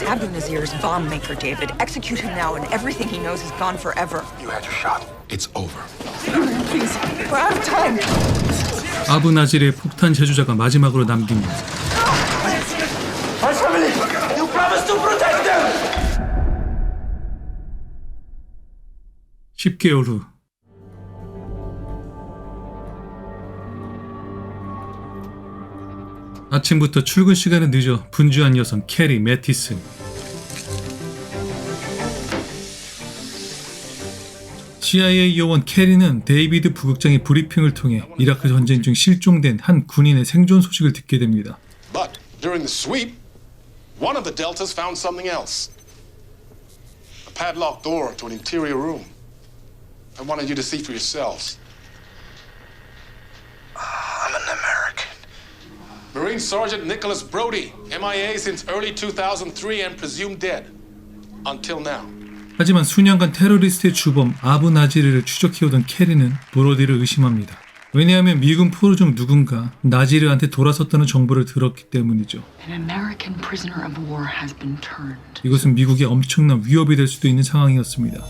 Stabbed in his ears, bomb maker David. Execute him now, and everything he knows is gone forever. You had your shot. It's over. Please, we're out of time. 아부 나질의 폭탄 제조자가 마지막으로 남긴 것. Our family! You promised to protect them! 10개월 후 아침부터 출근 시간은 늦어 분주한 여성 캐리 매티슨. CIA 요원 캐리는 데이비드 부국장의 브리핑을 통해 이라크 전쟁 중 실종된 한 군인의 생존 소식을 듣게 됩니다. But during the sweep, one of the deltas found something else. A padlocked door to an interior room. I wanted you to see for yourselves. I'm an American. Marine Sergeant Nicholas Brody, MIA since early 2003 and presumed dead. Until now. 하지만 수년간 테러리스트의 주범 아부 나지르를 추적해오던 캐리는 브로디를 의심합니다. 왜냐하면 미군 포로 중 누군가 나지르한테 돌아섰다는 정보를 들었기 때문이죠. An American prisoner of war has been turned. 이것은 미국에 엄청난 위협이 될 수도 있는 상황이었습니다.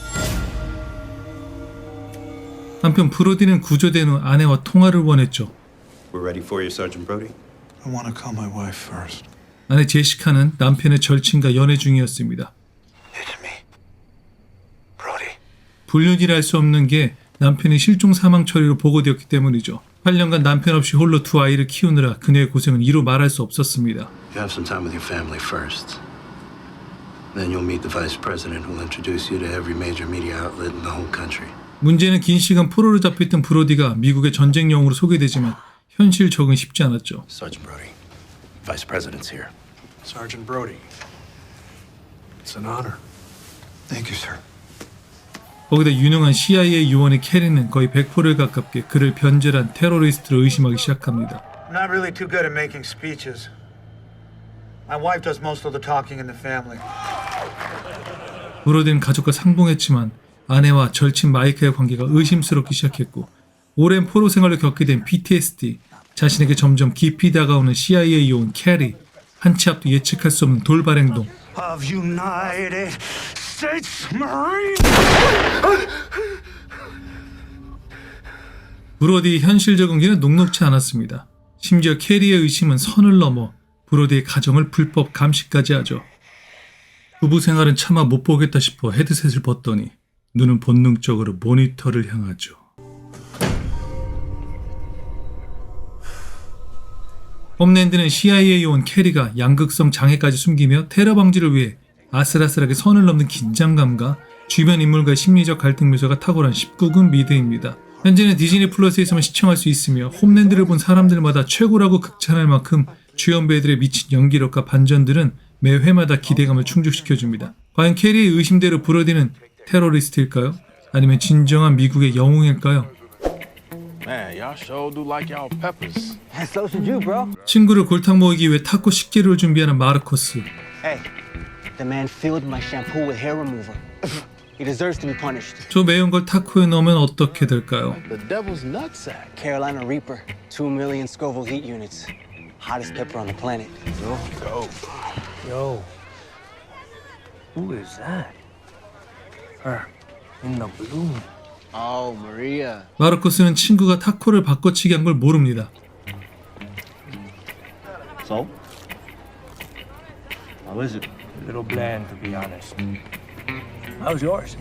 한편 브로디는 구조된 후 아내와 통화를 원했죠. We're ready for you, Sergeant Brody. I want to call my wife first. 아내 제시카는 남편의 절친과 연애 중이었습니다. It's me. Brody. 불륜이라 할 수 없는 게 남편이 실종 사망 처리로 보고되었기 때문이죠. 8년간 남편 없이 홀로 두 아이를 키우느라 그녀의 고생은 이루 말할 수 없었습니다. You have some time with your family first. Then you'll meet the vice president who'll introduce you to every major media outlet in the whole country. 문제는 긴 시간 포로로 잡혀있던 브로디가 미국의 전쟁 영웅으로 소개되지만 현실 적응이 쉽지 않았죠. Sergeant Brody, vice president's here. Sergeant Brody. It's an honor. Thank you, sir. 거기다 유능한 CIA 요원의 캐리는 거의 100%에 가깝게 그를 변절한 테러리스트로 의심하기 시작합니다. I'm not really too good at making speeches. My wife does most of the talking in the family. 브로디는 가족과 상봉했지만 아내와 절친 마이크의 관계가 의심스럽기 시작했고 오랜 포로 생활을 겪게 된 PTSD, 자신에게 점점 깊이 다가오는 CIA 요원 캐리, 한 치 앞도 예측할 수 없는 돌발 행동. Of United States Marines. 브로디의 현실 적응기는 녹록치 않았습니다. 심지어 캐리의 의심은 선을 넘어 브로디의 가정을 불법 감시까지 하죠. 부부 생활은 차마 못 보겠다 싶어 헤드셋을 벗더니 눈은 본능적으로 모니터를 향하죠. 홈랜드는 CIA 요원 캐리가 양극성 장애까지 숨기며 테러 방지를 위해 아슬아슬하게 선을 넘는 긴장감과 주변 인물과의 심리적 갈등 묘사가 탁월한 19금 미드입니다. 현재는 디즈니 플러스에서만 시청할 수 있으며 홈랜드를 본 사람들마다 최고라고 극찬할 만큼 주연 배우들의 미친 연기력과 반전들은 매 회마다 기대감을 충족시켜줍니다. 과연 캐리의 의심대로 브로디는 테러리스트일까요? 아니면 진정한 미국의 영웅일까요? Man, y'all sure do like y'all peppers. So should you, bro. 친구를 골탕 먹이기 위해 타코 10개를 준비하는 마르코스. Hey, the man filled my shampoo with hair remover. He deserves to be punished. 저 매운 걸 타코에 넣으면 어떻게 될까요? The devil's nutsack. Carolina Reaper, 2 million Scoville heat units. Hottest pepper on the planet. Go. Yo, who is that? Her in the blue. Oh, Maria. 마르코스는 친구가 타코를 바꿔치기 한 걸 모릅니다. So? How is it? A little bland, to be honest. How's yours?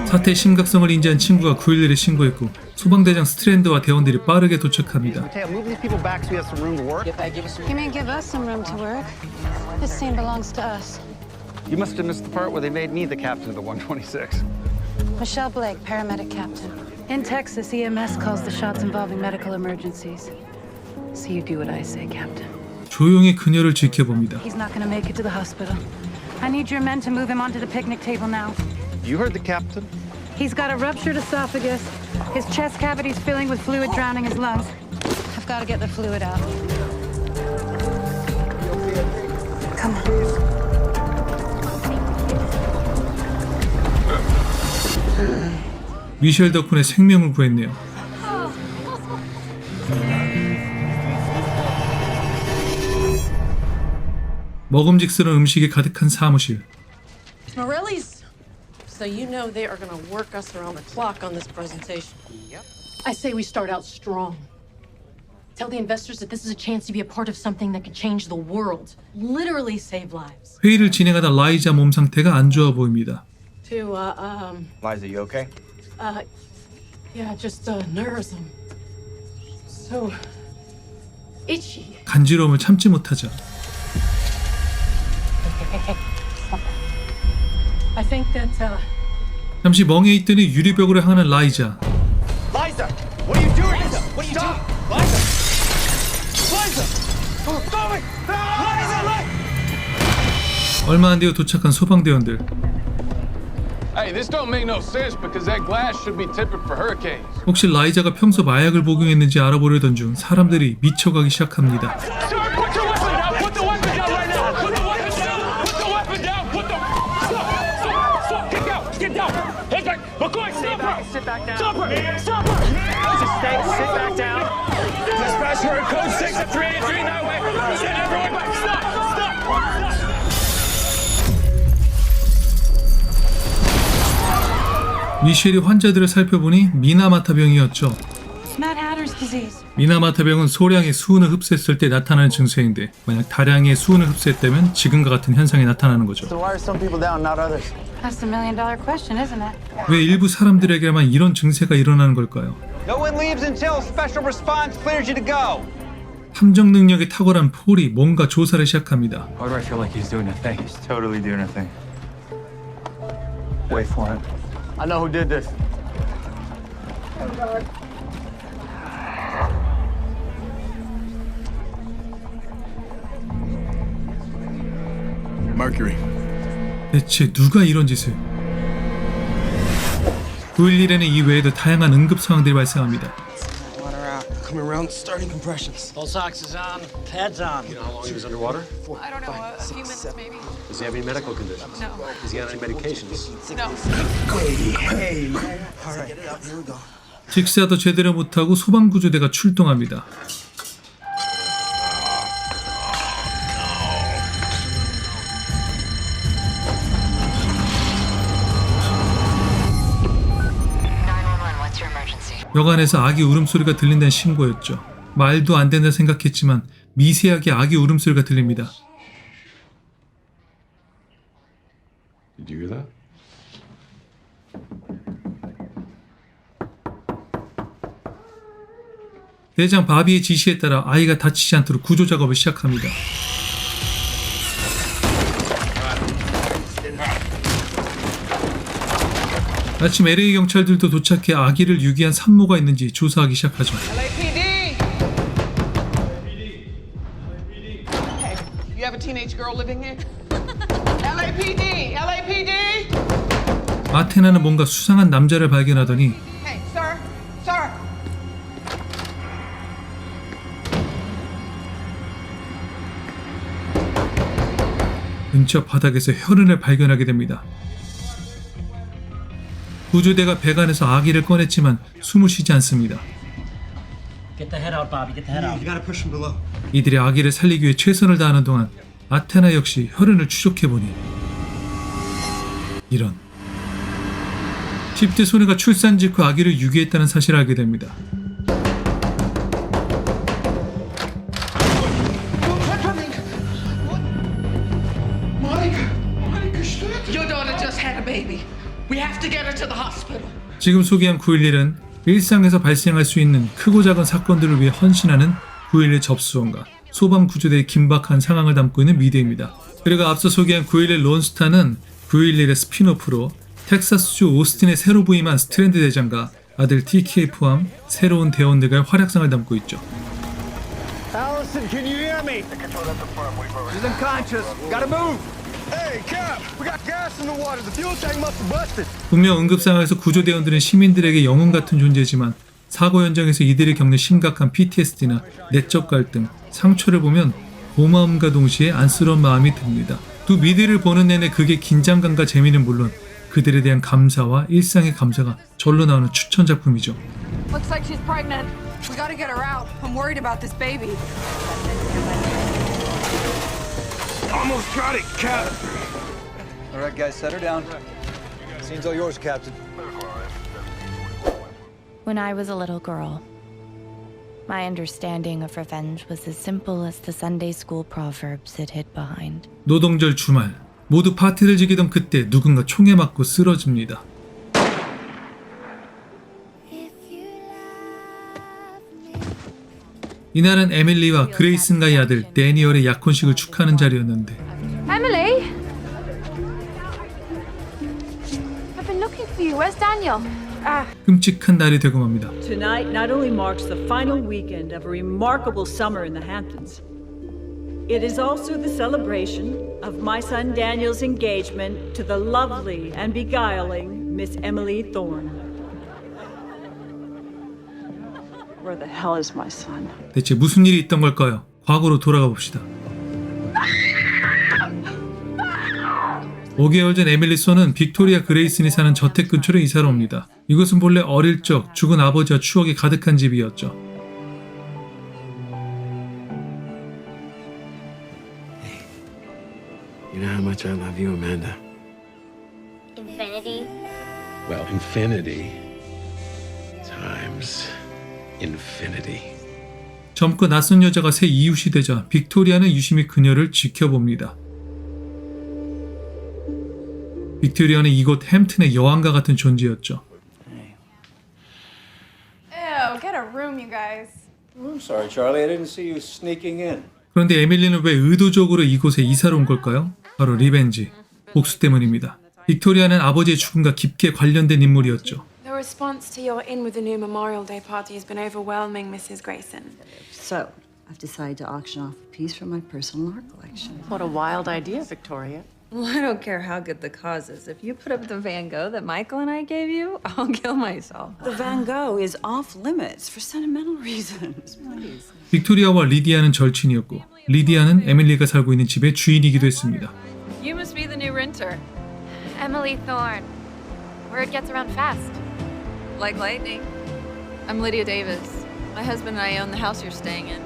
사태의 심각성을 인지한 친구가 911에 신고했고 소방대장 스트랜드와 대원들이 빠르게 도착합니다. Move these people back so we have some room to work. You may give us some room to work. This scene belongs to us. You must have missed the part where they made me the captain of the 126. Michelle Blake, paramedic captain. In Texas, EMS calls the shots involving medical emergencies. So you do what I say, Captain. 조용히 그녀를 지켜봅니다. He's not going to make it to the hospital. I need your men to move him onto the picnic table now. You heard the captain? He's got a ruptured esophagus. His chest cavity's filling with fluid, drowning his lungs. I've got to get the fluid out. Come on. 미셸 덕분에 생명을 구했네요. 먹음직스러운 음식이 가득한 사무실. Morelli's. So you know they are going to work us around the clock on this presentation. Yep. I say we start out strong. Tell the investors that this is a chance to be a part of something that could change the world. Literally save lives. 회의를 진행하다 라이자 몸 상태가 안 좋아 보입니다. Liza, you okay? Yeah, just nerves. So itchy. 간지러움을 참지 못하자 I think that 잠시 멍해 있더니 유리벽으로 향하는 라이자. Liza! What are you doing? Liza! What are you doing? Liza! Liza! Stop it! Liza! 얼마 안 되어 도착한 소방대원들. Hey, this don't make no sense because that glass should be tempered for hurricanes. 혹시 라이자가 평소 마약을 복용했는지 알아보려던 중 사람들이 미쳐가기 시작합니다. Sit back down. Stop her! Stop her! Just sit back down. Dispatch her at code 6 at 383 that way. Send everyone back. Stop! Stop! 미셸이 환자들을 살펴보니 미나마타병이었죠. Mad Hatter's disease. 미나마타병은 소량의 수은을 흡수했을 때 나타나는 증세인데 만약 다량의 수은을 흡수했다면 지금과 같은 현상이 나타나는 거죠. So why are some people down, not others? That's the million-dollar question, isn't it? 왜 일부 사람들에게만 이런 증세가 일어나는 걸까요? No one leaves until special response clears you to go. 탐정 능력이 탁월한 폴이 뭔가 조사를 시작합니다. Why do I feel like he's doing a thing? He's totally doing a thing. Wait for it. I know who did this. Mercury. 대체 누가 이런 짓을? 911에는 이 외에도 다양한 응급 상황들이 발생합니다. Water out. Coming around, starting compressions. Pulse ox is on, pads on. You know how long he was underwater? I don't know, a few minutes maybe. Does he have any medical conditions? No. Does he have any medications? No. Hey, man. All right, here we go. 직사도 제대로 못하고 소방구조대가 출동합니다. 여관에서 아기 울음소리가 들린다는 신고였죠. 말도 안 된다 생각했지만 미세하게 아기 울음소리가 들립니다. Did you hear that? 대장 바비의 지시에 따라 아이가 다치지 않도록 구조 작업을 시작합니다. 마침 LA 경찰들도 도착해 아기를 유기한 산모가 있는지 조사하기 시작하죠. LAPD! Hey, you have a teenage girl living here? LAPD! LAPD! 아테나는 뭔가 수상한 남자를 발견하더니 Hey, sir! Sir! 근처 바닥에서 혈흔을 발견하게 됩니다. 구조대가 배관에서 아기를 꺼냈지만 숨을 쉬지 않습니다. Get the head out, Bobby. Get the head out. You gotta push him below. 이들이 아기를 살리기 위해 최선을 다하는 동안 아테나 역시 혈흔을 추적해보니 이런 10대 소녀가 출산 직후 아기를 유기했다는 사실을 알게 됩니다. Your daughter just had a baby. We have to get her to the hospital. 지금 소개한 911은 일상에서 발생할 수 있는 크고 작은 사건들을 위해 헌신하는 911 접수원과 소방구조대의 긴박한 상황을 담고 있는 미디어입니다. 그리고 앞서 소개한 911 론스타는 911의 스피노프로 텍사스주 오스틴에 새로 부임한 스트랜드 대장과 아들 TK 포함 새로운 대원들과의 활약상을 담고 있죠. Allison, can you hear me? She's unconscious. Gotta move. Hey, Cap, we got gas in the water. The fuel tank must have busted. 분명 응급상황에서 구조대원들은 시민들에게 영웅 같은 존재지만 사고 현장에서 이들이 겪는 심각한 PTSD나 내적 갈등, 상처를 보면 고마움과 동시에 안쓰러운 마음이 듭니다. 두 미드를 보는 내내 그게 긴장감과 재미는 물론 그들에 대한 감사와 일상의 감사가 절로 나오는 추천 작품이죠. Looks like she's pregnant. We gotta get her out. I'm worried about this baby. Almost got it, Cap. All right, guys, set her down. Scene's all yours, Captain. When I was a little girl, my understanding of revenge was as simple as the Sunday school proverbs it hid behind. 노동절 주말 모두 파티를 즐기던 그때 누군가 총에 맞고 쓰러집니다. 이날은 에밀리와 그레이슨가의 아들 데니얼의 약혼식을 축하하는 자리였는데 Emily? I've been looking for you. Where's Daniel? 끔찍한 날이 되고 맙니다. Tonight not only marks the final weekend of a remarkable summer in the Hamptons, it is also the celebration of my son Daniel's engagement to the lovely and beguiling Miss Emily Thorne. Where the hell is my son? 대체 무슨 일이 있던 걸까요? 과거로 돌아가 봅시다. 5개월 전 에밀리 썬은 빅토리아 그레이슨이 사는 저택 근처로 이사를 옵니다. 이곳은 본래 어릴 적 죽은 아버지와 추억이 가득한 집이었죠. You know how much I love you, Amanda? Infinity? Well, infinity times infinity. 젊고 낯선 여자가 새 이웃이 되자 빅토리아는 유심히 그녀를 지켜봅니다. 빅토리아는 이곳 햄튼의 여왕과 같은 존재였죠. Ew, get a room, you guys. I'm sorry, Charlie. I didn't see you sneaking in. 그런데 에밀리는 왜 의도적으로 이곳에 이사를 온 걸까요? 바로 리벤지, 복수 때문입니다. 빅토리아는 아버지의 죽음과 깊게 관련된 인물이었죠. The response to your In with the New Memorial Day party has been overwhelming, Mrs. Grayson. So, I've decided to auction off a piece from my personal art collection. What a wild idea, Victoria. Well, I don't care how good the cause is. If you put up the Van Gogh that Michael and I gave you, I'll kill myself. The Van Gogh is off limits for sentimental reasons. Please. 빅토리아와 리디아는 절친이었고 리디아는 에밀리가 살고 있는 집의 주인이기도 했습니다. You must be the new renter. Emily Thorne. Word gets around fast. Like lightning. I'm Lydia Davis. My husband and I own the house you're staying in.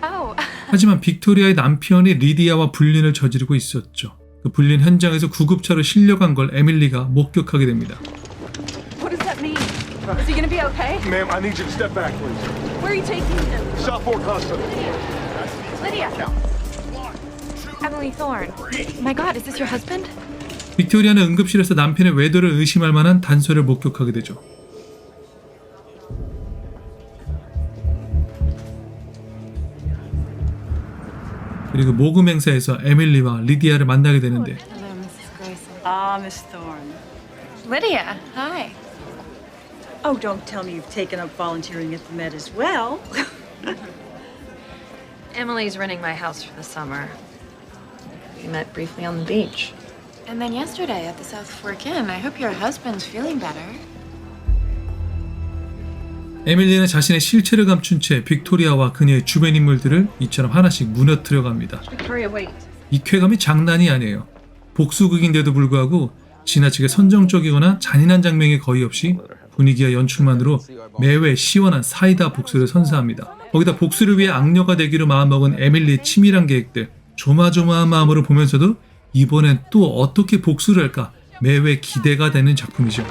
Oh. 하지만 빅토리아의 남편이 리디아와 불륜을 저지르고 있었죠. 그 불륜 현장에서 구급차로 실려간 걸 에밀리가 목격하게 됩니다. What does that mean? Is he gonna be okay? Ma'am, I need you to step back, please. Where are you taking him? Southport Hospital. Lydia! Emily Thorne. My God, is this your husband? 빅토리아는 응급실에서 남편의 외도를 의심할 만한 단서를 목격하게 되죠. 그리고 모금 행사에서 에밀리와 리디아를 만나게 되는데 Hello, Mrs. Grayson. Ah, Miss Thorne. Lydia, hi. Oh, don't tell me you've taken up volunteering at the Met as well. Emily's renting my house for the summer. We met briefly on the beach. And then yesterday at the South Fork Inn. I hope your husband's feeling better. 에밀리는 자신의 실체를 감춘 채 빅토리아와 그녀의 주변 인물들을 이처럼 하나씩 무너뜨려 갑니다. Victoria, wait. 이 쾌감이 장난이 아니에요. 복수극인데도 불구하고 지나치게 선정적이거나 잔인한 장면이 거의 없이 분위기와 연출만으로 매회 시원한 사이다 복수를 선사합니다. 거기다 복수를 위해 악녀가 되기로 마음먹은 에밀리의 치밀한 계획들, 조마조마한 마음으로 보면서도 이번엔 또 어떻게 복수를 할까 매회 기대가 되는 작품이죠.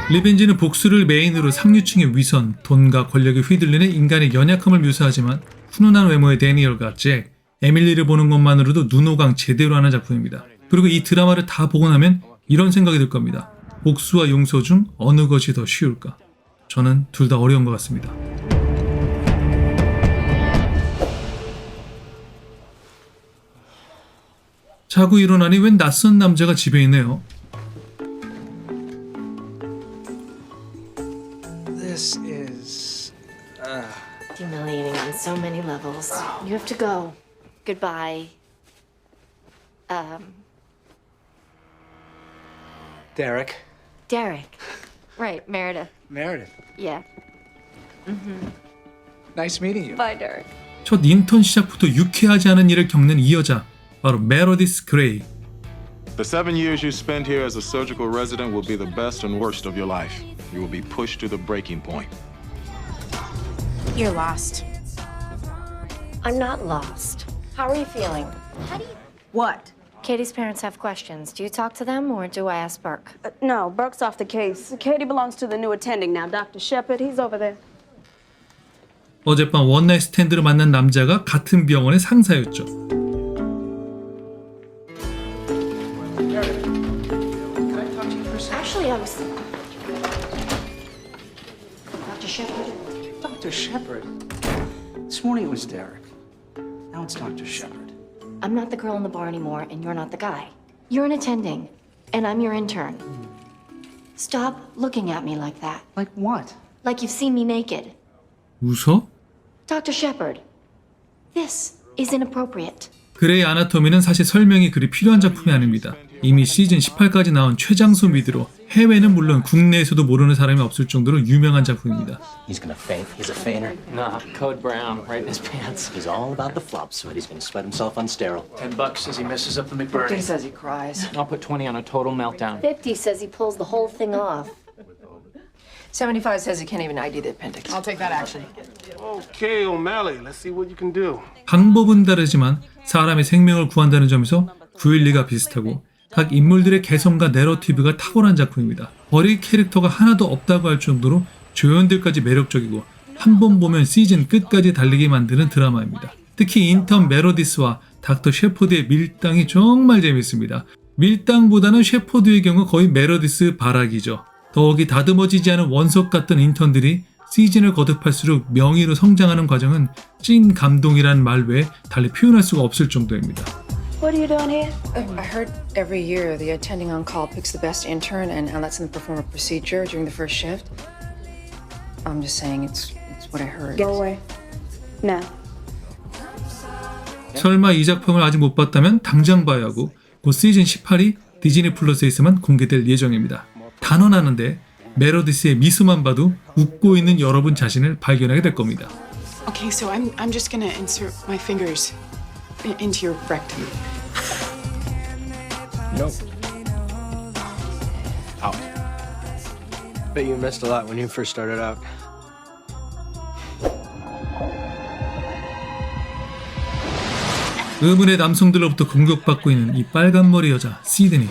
리벤지는 복수를 메인으로 상류층의 위선, 돈과 권력에 휘둘리는 인간의 연약함을 묘사하지만 훈훈한 외모의 데니얼과 잭, 에밀리를 보는 것만으로도 눈호강 제대로 하는 작품입니다. 그리고 이 드라마를 다 보고 나면 이런 생각이 들 겁니다. 복수와 용서 중 어느 것이 더 쉬울까? 저는 둘 다 어려운 것 같습니다. 자고 일어나니 웬 낯선 남자가 집에 있네요. This is Humiliating on so many levels. You have to go. Goodbye. Derek. Derek. Right, Meredith. Meredith. Yeah. Nice meeting you. Bye, Derek. 첫 인턴 시작부터 유쾌하지 않은 일을 겪는 이 여자, 바로 메로디스 그레이. The 7 years you spend here as a surgical resident will be the best and worst of your life. You will be pushed to the breaking point. You're lost. I'm not lost. How are you feeling? What? Katie's parents have questions. Do you talk to them or do I ask Burke? No, Burke's off the case. Katie belongs to the new attending now. Dr. Shepard, he's over there. 어젯밤 원나잇 스탠드로 만난 남자가 같은 병원의 상사였죠. Actually, I was... Dr. Shepard? Dr. Shepard? This morning it was Derek. Now it's Dr. Shepard. I'm not the girl in the bar anymore, and you're not the guy. You're an attending, and I'm your intern. Stop looking at me like that. Like what? Like you've seen me naked. 웃어? Dr. Shepard, this is inappropriate. 그레이 아나토미는 사실 설명이 그리 필요한 작품이 아닙니다. 이미 시즌 18까지 나온 최장수 미드로 해외는 물론 국내에서도 모르는 사람이 없을 정도로 유명한 작품입니다. He's gonna faint. He's a fainter. Nah, code brown, right in his pants. He's all about the flop sweat. He's gonna sweat himself on sterile. $10 says he messes up the McBurnie. 50 says he cries. I'll put 20 on a total meltdown. 50 says he pulls the whole thing off. 75 says he can't even ID the appendix. I'll take that action. Okay, O'Malley, let's see what you can do. 방법은 다르지만 사람의 생명을 구한다는 점에서 912가 비슷하고 각 인물들의 개성과 내러티브가 탁월한 작품입니다. 버릴 캐릭터가 하나도 없다고 할 정도로 조연들까지 매력적이고 한 번 보면 시즌 끝까지 달리게 만드는 드라마입니다. 특히 인턴 메로디스와 닥터 셰퍼드의 밀당이 정말 재밌습니다. 밀당보다는 셰퍼드의 경우 거의 메로디스 발악이죠. 더욱이 다듬어지지 않은 원석 같던 인턴들이 시즌을 거듭할수록 명의로 성장하는 과정은 찐 감동이란 말 외에 달리 표현할 수가 없을 정도입니다. What are you doing here? I heard every year the attending on call picks the best intern and lets them perform a procedure during the first shift. I'm just saying it's what I heard. Go away. Now. 설마 이 작품을 아직 못 봤다면 당장 봐야 하고 곧 시즌 18이 디즈니 플러스에서만 공개될 예정입니다. 단언하는데 메로디스의 미소만 봐도 웃고 있는 여러분 자신을 발견하게 될 겁니다. Okay, so I'm just gonna insert my fingers into your rectum. Nope. Out. Bet you missed a lot when you first started out. 의문의 남성들로부터 공격받고 있는 이 빨간머리 여자 시드니.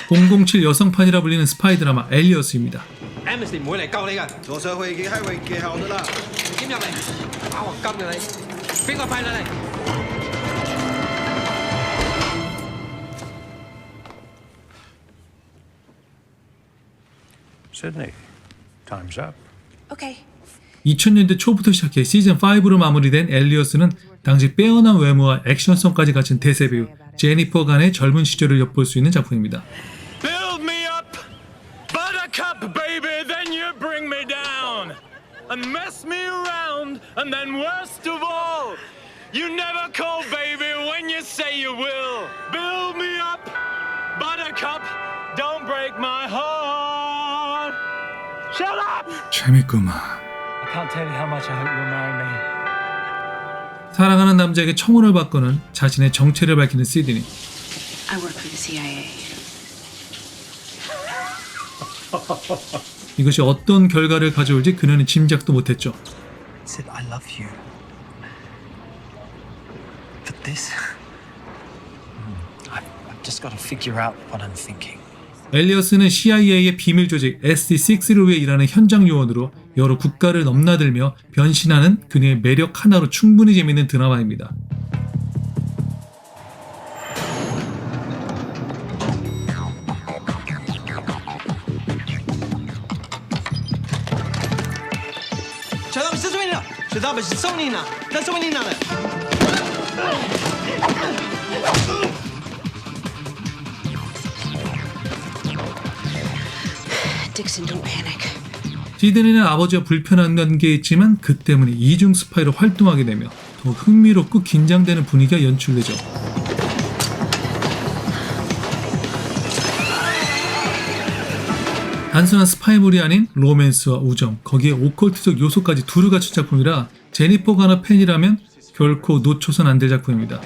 007 여성판이라 불리는 스파이 드라마 엘리어스입니다. Amnesty 唔會嚟救你㗎。坐上去已經係會記後得啦。點入嚟？打鑊金㗎你！邊個派你嚟？ Sydney, time's up. Okay. 2000년대 초부터 시작해 시즌 5로 마무리된 엘리어스는 당시 빼어난 외모와 액션성까지 갖춘 대세 배우 제니퍼 간의 젊은 시절을 엿볼 수 있는 작품입니다. Build me up, buttercup, baby, then you bring me down. And mess me around, and then worst of all, you never call, baby, when you say you will. Build me up, buttercup, don't break my heart. Shut up! 재밌구만. I can't tell you how much I hope you'll marry me. 사랑하는 남자에게 청혼을 받고는 자신의 정체를 밝히는 시드니. I work for the CIA. 이것이 어떤 결과를 가져올지 그녀는 짐작도 못했죠. Sid, I love you. But this... I've just got to figure out what I'm thinking. 엘리어스는 CIA의 비밀 조직 SC6를 위해 일하는 현장 요원으로 여러 국가를 넘나들며 변신하는 그녀의 매력 하나로 충분히 재밌는 드라마입니다. Dixon, don't panic. 시드니는 아버지와 불편한 관계에 있지만 그 때문에 이중 스파이로 활동하게 되며 더욱 흥미롭고 긴장되는 분위기가 연출되죠. 단순한 스파이물이 아닌 로맨스와 우정, 거기에 오컬트적 요소까지 두루 갖춘 작품이라 제니퍼 가너 팬이라면 결코 놓쳐선 안 될 작품입니다.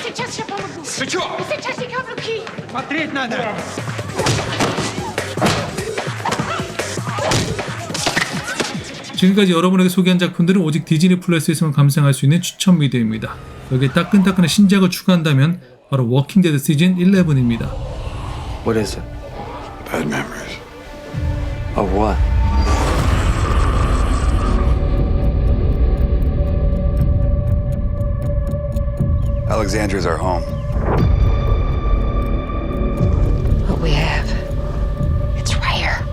Сейчас я помогу. Сейчас я каблуки. Смотреть надо. 지금까지 여러분에게 소개한 작품들은 오직 디즈니 플러스에서만 감상할 수 있는 추천 미디어입니다. 여기에 따끈따끈한 신작을 추가한다면 바로 워킹 데드 시즌 11입니다. What is it? Bad memories. Of what? Alexandria's our home. What we have, it's rare.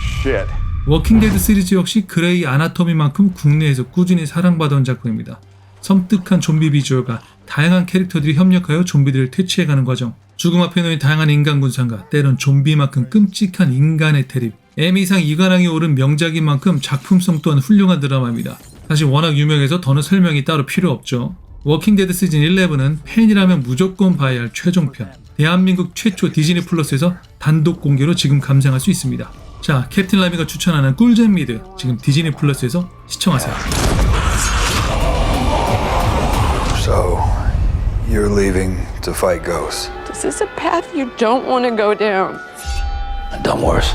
Shit. 워킹 데드 시리즈 역시 그레이 아나토미만큼 국내에서 꾸준히 사랑받아온 작품입니다. 섬뜩한 좀비 비주얼과 다양한 캐릭터들이 협력하여 좀비들을 퇴치해가는 과정, 죽음 앞에 놓인 다양한 인간 군상과 때론 좀비만큼 끔찍한 인간의 대립, 에미상 2관왕이 오른 명작인 만큼 작품성 또한 훌륭한 드라마입니다. 사실 워낙 유명해서 더는 설명이 따로 필요 없죠. 워킹 데드 시즌 11은 팬이라면 무조건 봐야 할 최종편, 대한민국 최초 디즈니 플러스에서 단독 공개로 지금 감상할 수 있습니다. 자, 캡틴 라미가 추천하는 꿀잼 미드, 지금 디즈니 플러스에서 시청하세요. So, you're leaving to fight ghosts. This is a path you don't want to go down. I've done worse.